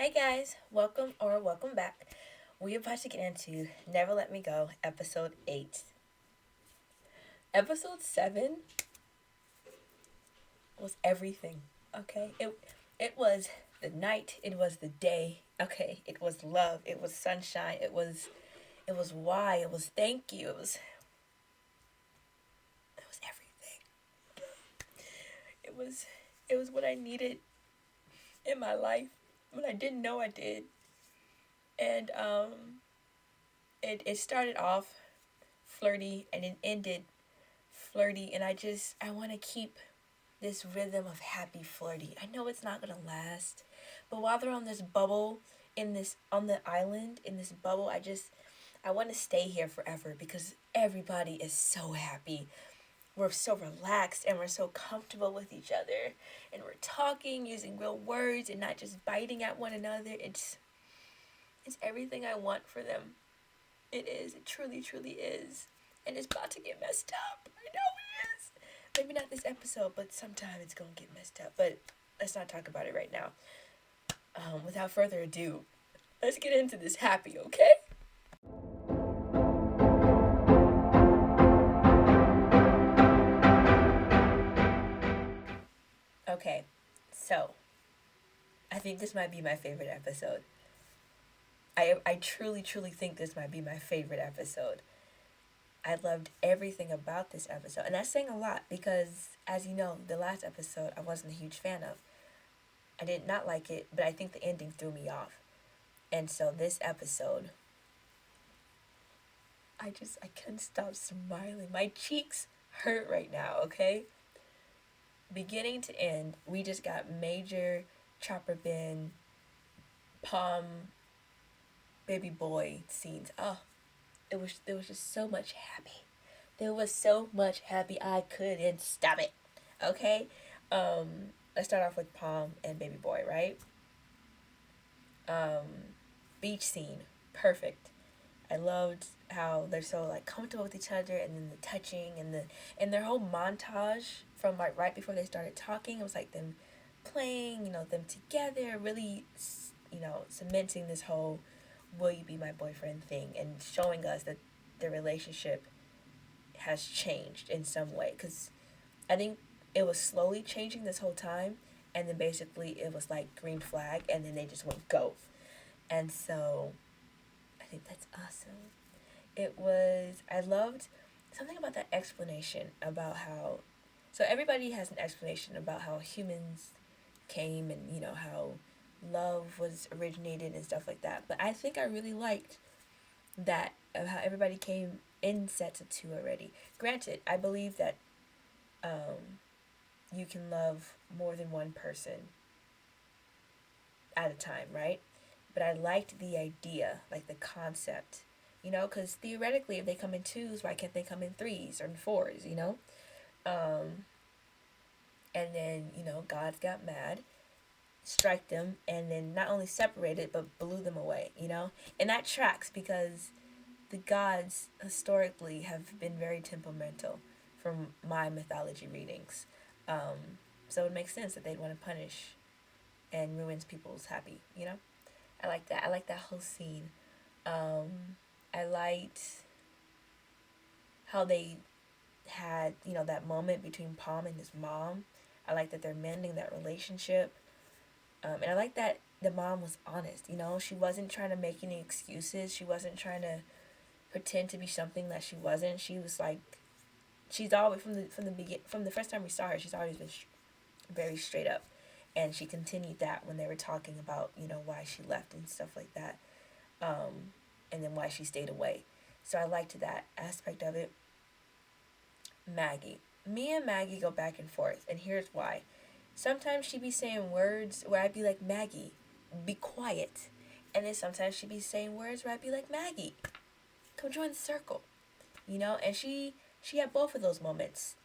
Hey guys, welcome back. We're about to get into Never Let Me Go, episode 8. Episode 7 was everything, okay? It was the night, it was the day, okay? It was love, it was sunshine, it was why, it was thank you, it was everything. It was it was what I needed in my life when I didn't know I did. And it started off flirty and it ended flirty, and I want to keep this rhythm of happy flirty. I know it's not gonna last, but while they're on this bubble, in this on the island in this bubble, I want to stay here forever because everybody is so happy. We're so relaxed and we're so comfortable with each other, and we're talking using real words and not just biting at one another. It's everything I want for them. It is. It truly is. And it's about to get messed up. I know it is. Maybe not this episode, but sometime it's gonna get messed up. But let's not talk about it right now. Without further ado, let's get into this happy, okay? Okay, so I think this might be my favorite episode. I truly think this might be my favorite episode. I loved everything about this episode. And that's saying a lot because, as you know, the last episode I wasn't a huge fan of. I did not like it, but I think the ending threw me off. And so this episode, I couldn't stop smiling. My cheeks hurt right now, okay? Beginning to end, we just got major ChopperBen, Palm, baby boy scenes. Oh, there was just so much happy. There was so much happy I couldn't stop it. Okay? Let's start off with Palm and baby boy, right? Beach scene. Perfect. I loved how they're so like comfortable with each other, and then the touching and their whole montage from like right before they started talking. It was like them playing, them together, really, cementing this whole "will you be my boyfriend" thing, and showing us that the relationship has changed in some way. Because I think it was slowly changing this whole time, and then basically it was like green flag, and then they just went go, and so I think that's awesome. I loved something about that explanation about how, so everybody has an explanation about how humans came, and, how love was originated and stuff like that. But I think I really liked that, of how everybody came in sets of two already. Granted, I believe that you can love more than one person at a time, right? But I liked the idea, like the concept, because theoretically, if they come in twos, why can't they come in threes or in fours? Um, and then, God got mad, strike them, and then not only separated, but blew them away. And that tracks because the gods historically have been very temperamental from my mythology readings. So it makes sense that they'd want to punish and ruins people's happy. I like that. I like that whole scene. I liked how they had, that moment between Palm and his mom. I like that they're mending that relationship. And I like that the mom was honest. She wasn't trying to make any excuses. She wasn't trying to pretend to be something that she wasn't. She was like, she's always from the first time we saw her. She's always been very straight up, and she continued that when they were talking about why she left and stuff like that, and then why she stayed away. So I liked that aspect of it. Maggie, me and Maggie go back and forth, and here's why. Sometimes she be saying words where I'd be like, Maggie, be quiet, and then sometimes she be saying words where I'd be like, Maggie, come join the circle. And she had both of those moments.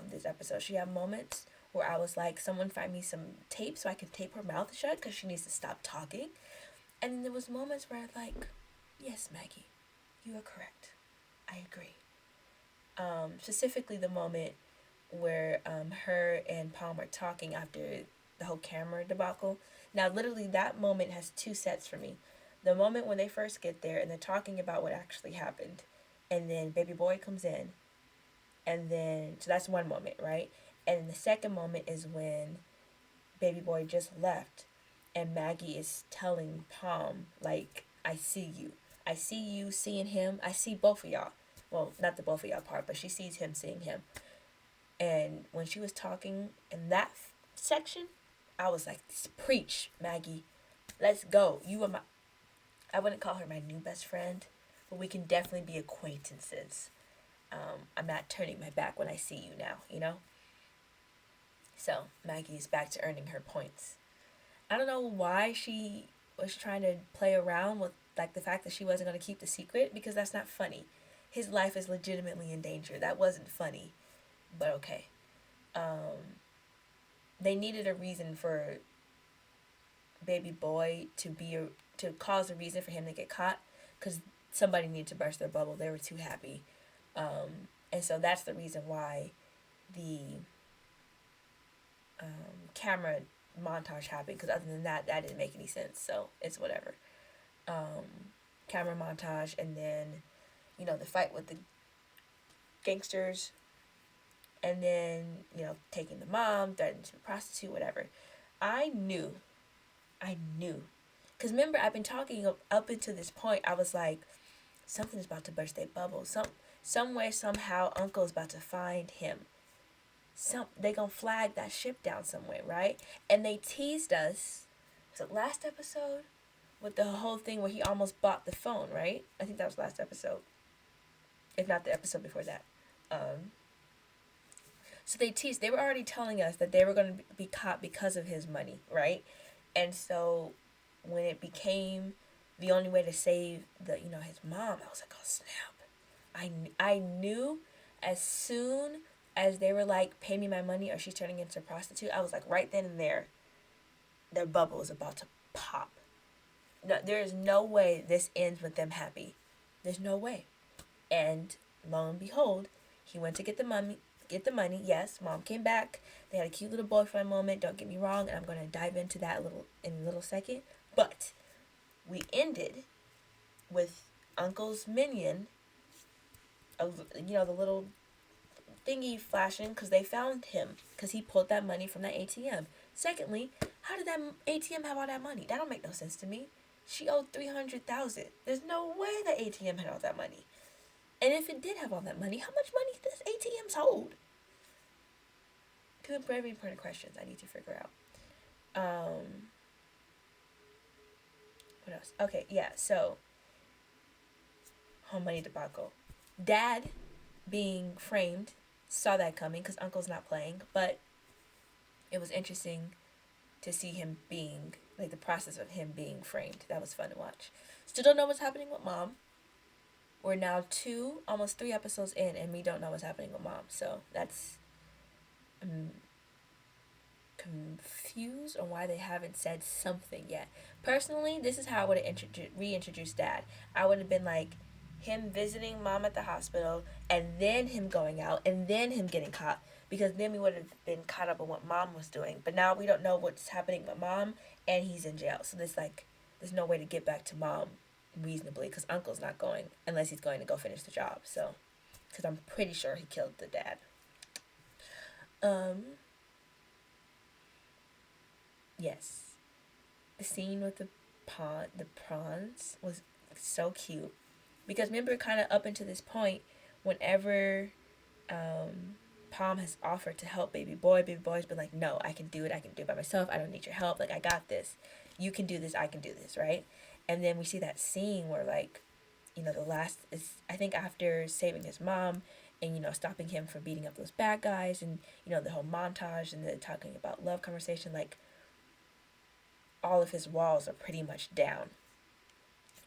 This episode, she had moments where I was like, someone find me some tape so I can tape her mouth shut because she needs to stop talking. And then there was moments where I like, yes, Maggie, you are correct. I agree. Specifically the moment where her and Palm are talking after the whole camera debacle. Now, literally, that moment has two sets for me. The moment when they first get there and they're talking about what actually happened, and then baby boy comes in, and then, so that's one moment, right? And the second moment is when baby boy just left, and Maggie is telling Palm, like, I see you. I see you seeing him. I see both of y'all. Well, not the both of y'all part, but she sees him seeing him. And when she was talking in that section, I was like, preach, Maggie. Let's go. You are my, I wouldn't call her my new best friend, but we can definitely be acquaintances. I'm not turning my back when I see you now, you know? So Maggie's back to earning her points. I don't know why she was trying to play around with like the fact that she wasn't going to keep the secret, because that's not funny. His life is legitimately in danger. That wasn't funny, but okay. They needed a reason for baby boy to cause a reason for him to get caught, because somebody needed to burst their bubble. They were too happy, and so that's the reason why the camera montage happened. Because other than that, that didn't make any sense. So it's whatever. Camera montage, and then the fight with the gangsters, and then taking the mom, threatening to be a prostitute, whatever. I knew, because remember, I've been talking up until this point. I was like, something's about to burst their bubble. Somewhere, somehow, Uncle's about to find him. They gonna flag that ship down somewhere, right? And they teased us. Was it last episode? With the whole thing where he almost bought the phone, right? I think that was last episode. If not the episode before that. So they teased. They were already telling us that they were going to be caught because of his money, right? And so when it became the only way to save his mom, I was like, oh snap! I knew as soon as they were like, pay me my money or she's turning into a prostitute. I was like, right then and there, their bubble is about to pop. No, there is no way this ends with them happy. There's no way. And lo and behold, he went to get the money. Yes, mom came back. They had a cute little boyfriend moment. Don't get me wrong, and I'm going to dive into that in a little second. But we ended with Uncle's minion, the little thingy flashing, because they found him because he pulled that money from that ATM. Secondly, how did that ATM have all that money? That don't make no sense to me. She owed $300,000. There's no way the ATM had all that money. And if it did have all that money, how much money does ATMs hold? Two very important questions I need to figure out. What else? Okay, yeah, so home money debacle. Dad being framed, saw that coming because Uncle's not playing, but it was interesting to see him being, like, the process of him being framed. That was fun to watch. Still don't know what's happening with Mom. We're now almost 3 episodes in, and we don't know what's happening with Mom. So that's, I'm confused on why they haven't said something yet. Personally, this is how I would have reintroduced Dad. I would have been like, him visiting Mom at the hospital, and then him going out, and then him getting caught, because then we would have been caught up on what Mom was doing. But now we don't know what's happening with Mom, and he's in jail. So there's no way to get back to Mom reasonably, because Uncle's not going unless he's going to go finish the job. So, because I'm pretty sure he killed the dad. Yes, the scene with the prawns was so cute, because remember, kind of up until this point, whenever Palm has offered to help baby boy's been like, no, I can do it by myself, I don't need your help, like, I got this, you can do this, I can do this, right? And then we see that scene where, like, the last is, I think, after saving his mom and, stopping him from beating up those bad guys, and, the whole montage, and the talking about love conversation, like, all of his walls are pretty much down.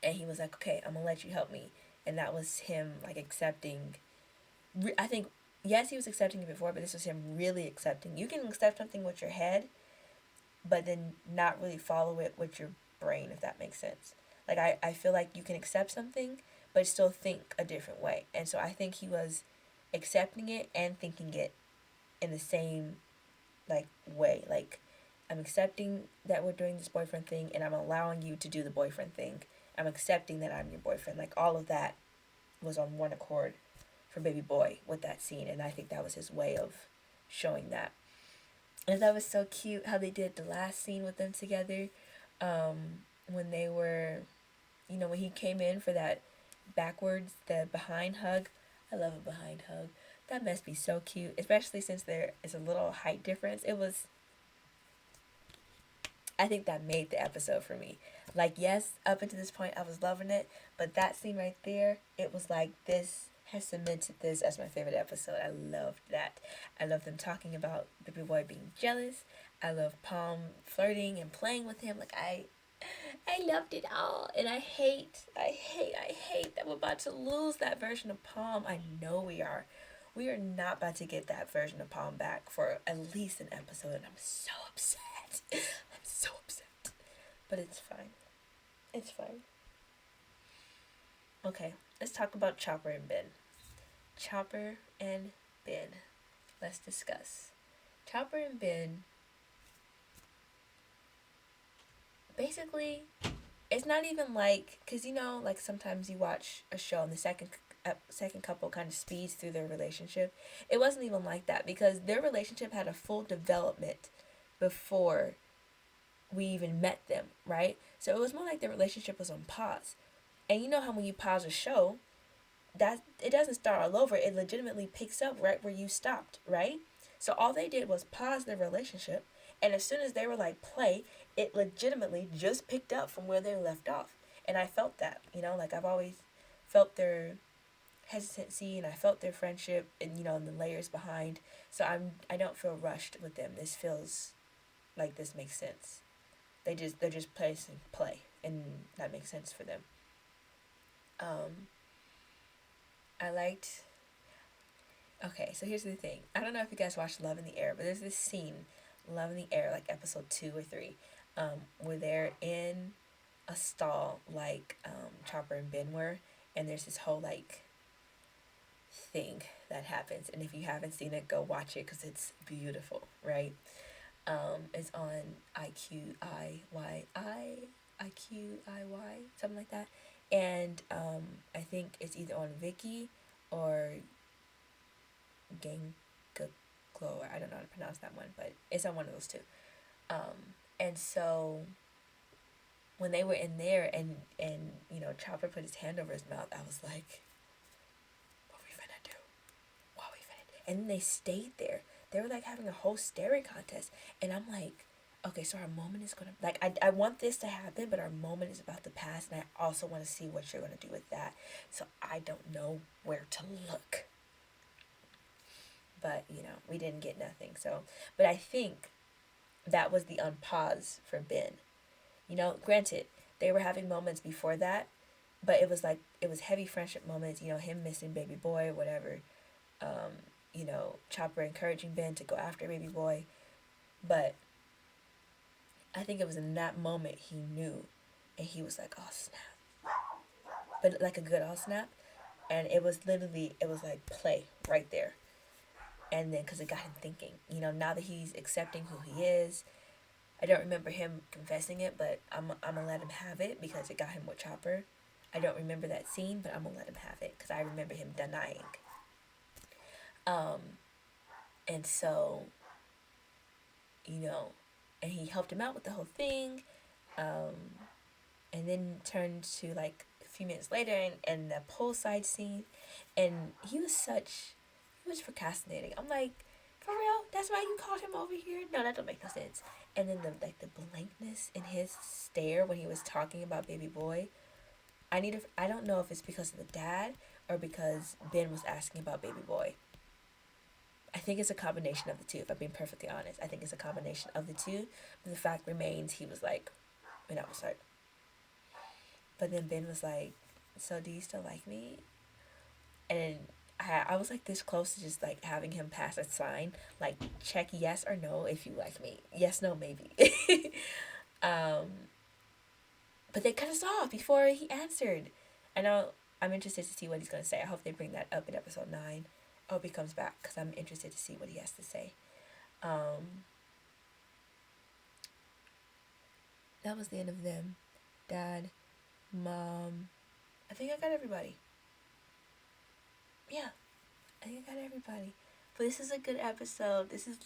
And he was like, okay, I'm gonna let you help me. And that was him, like, accepting. I think, yes, he was accepting it before, but this was him really accepting. You can accept something with your head, but then not really follow it with your brain, if that makes sense. Like, I feel like you can accept something, but still think a different way. And so I think he was accepting it and thinking it in the same, like, way. Like, I'm accepting that we're doing this boyfriend thing, and I'm allowing you to do the boyfriend thing. I'm accepting that I'm your boyfriend. Like, all of that was on one accord for Baby Boy with that scene, and I think that was his way of showing that. And that was so cute how they did the last scene with them together, when they were, when he came in for that backwards, the behind hug. I love a behind hug. That must be so cute, especially since there is a little height difference. I think that made the episode for me. Like, yes, up until this point, I was loving it, but that scene right there, it was like, this has cemented this as my favorite episode. I loved that. I love them talking about Baby Boy being jealous. I love Palm flirting and playing with him. Like, I loved it all, and I hate that we're about to lose that version of Palm. I know we are. We are not about to get that version of Palm back for at least an episode, and I'm so upset. I'm so upset. But it's fine. It's fine. Okay, let's talk about Chopper and Ben. Chopper and Ben. Let's discuss. Chopper and Ben, basically, it's not even like, because like sometimes you watch a show and the second couple kind of speeds through their relationship. It wasn't even like that, because their relationship had a full development before we even met them, right? So it was more like their relationship was on pause. And you know how when you pause a show, that it doesn't start all over. It legitimately picks up right where you stopped, right? So all they did was pause their relationship, and as soon as they were like play, it legitimately just picked up from where they left off. And I felt that, like I've always felt their hesitancy, and I felt their friendship, and and the layers behind. So I don't feel rushed with them. This feels like this makes sense. They're just placing play, and that makes sense for them. I liked. Okay, so here's the thing. I don't know if you guys watched Love in the Air, but there's this scene, Love in the Air, like episode 2 or 3, where they're in a stall like Chopper and Ben were, and there's this whole like thing that happens. And if you haven't seen it, go watch it because it's beautiful, right? It's on IQIY, something like that. And I think it's either on Viki or Gang Glow. I don't know how to pronounce that one, but it's on one of those two. And so when they were in there, and Chopper put his hand over his mouth, I was like, what we finna do? What we finna do? And then they stayed there. They were like having a whole staring contest, and I'm like, okay, so our moment is gonna, like, I want this to happen, but our moment is about to pass, and I also want to see what you're gonna do with that. So I don't know where to look. But we didn't get nothing. So, but I think that was the unpause for Ben. Granted, they were having moments before that, but it was heavy friendship moments. Him missing Baby Boy, whatever. Chopper encouraging Ben to go after Baby Boy, but I think it was in that moment he knew, and he was like, oh snap, but like a good oh snap, and it was like play right there. And then because it got him thinking, now that he's accepting who he is. I don't remember him confessing it, but I'm gonna let him have it because it got him with Chopper. I don't remember that scene, but I'm gonna let him have it because I remember him denying. And so, and he helped him out with the whole thing, and then turned to like a few minutes later, and the poolside scene, and he was procrastinating. I'm like, for real? That's why you called him over here? No, that don't make no sense. And then the blankness in his stare when he was talking about Baby Boy. I don't know if it's because of the dad or because Ben was asking about Baby Boy. I think it's a combination of the two, if I'm being perfectly honest. I think it's a combination of the two. But the fact remains, he was like, and I was like, but then Ben was like, so do you still like me? And I was like this close to just like having him pass a sign, like check yes or no if you like me. Yes, no, maybe. But they cut us off before he answered. I know I'm interested to see what he's going to say. I hope they bring that up in episode 9. I hope he comes back because I'm interested to see what he has to say. that was the end of them. Dad, mom. I think I got everybody. Yeah, I think I got everybody. But this is a good episode. This is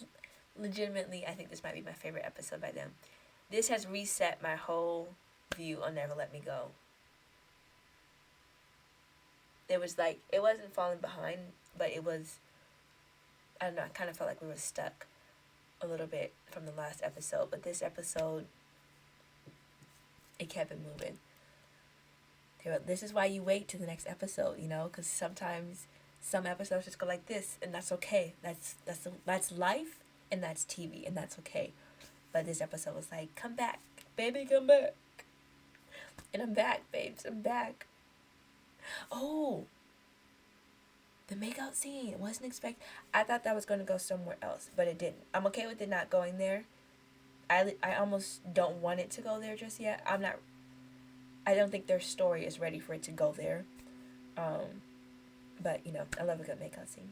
legitimately, I think this might be my favorite episode by them. This has reset my whole view on Never Let Me Go. It was like, it wasn't falling behind, but it was, I don't know, I kind of felt like we were stuck a little bit from the last episode. But this episode, it kept it moving. This is why you wait to the next episode, you know, because sometimes some episodes just go like this, and that's okay. That's life, and that's TV, and that's okay. But this episode was like, come back, baby, come back. And I'm back, babes, I'm back. Oh, the makeout scene. Wasn't expect. I thought that was going to go somewhere else, but it didn't. I'm okay with it not going there. I almost don't want it to go there just yet. I don't think their story is ready for it to go there. But, you know, I love a good makeout scene.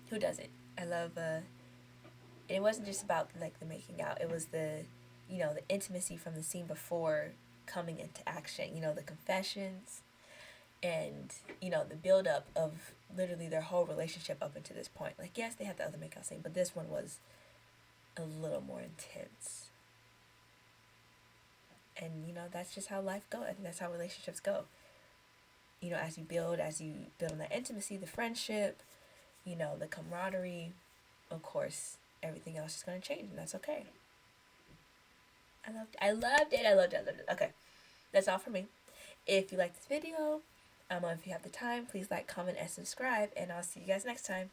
Who doesn't? I love, it wasn't just about, like, the making out. It was the, you know, the intimacy from the scene before coming into action. You know, the confessions and, you know, the build-up of literally their whole relationship up until this point. Like, yes, they had the other makeout scene, but this one was a little more intense. And, you know, that's just how life goes. I think that's how relationships go. You know, as you build on that intimacy, the friendship, you know, the camaraderie, of course, everything else is going to change, and that's okay. I loved it. Okay, that's all for me. If you like this video, if you have the time, please like, comment, and subscribe, and I'll see you guys next time.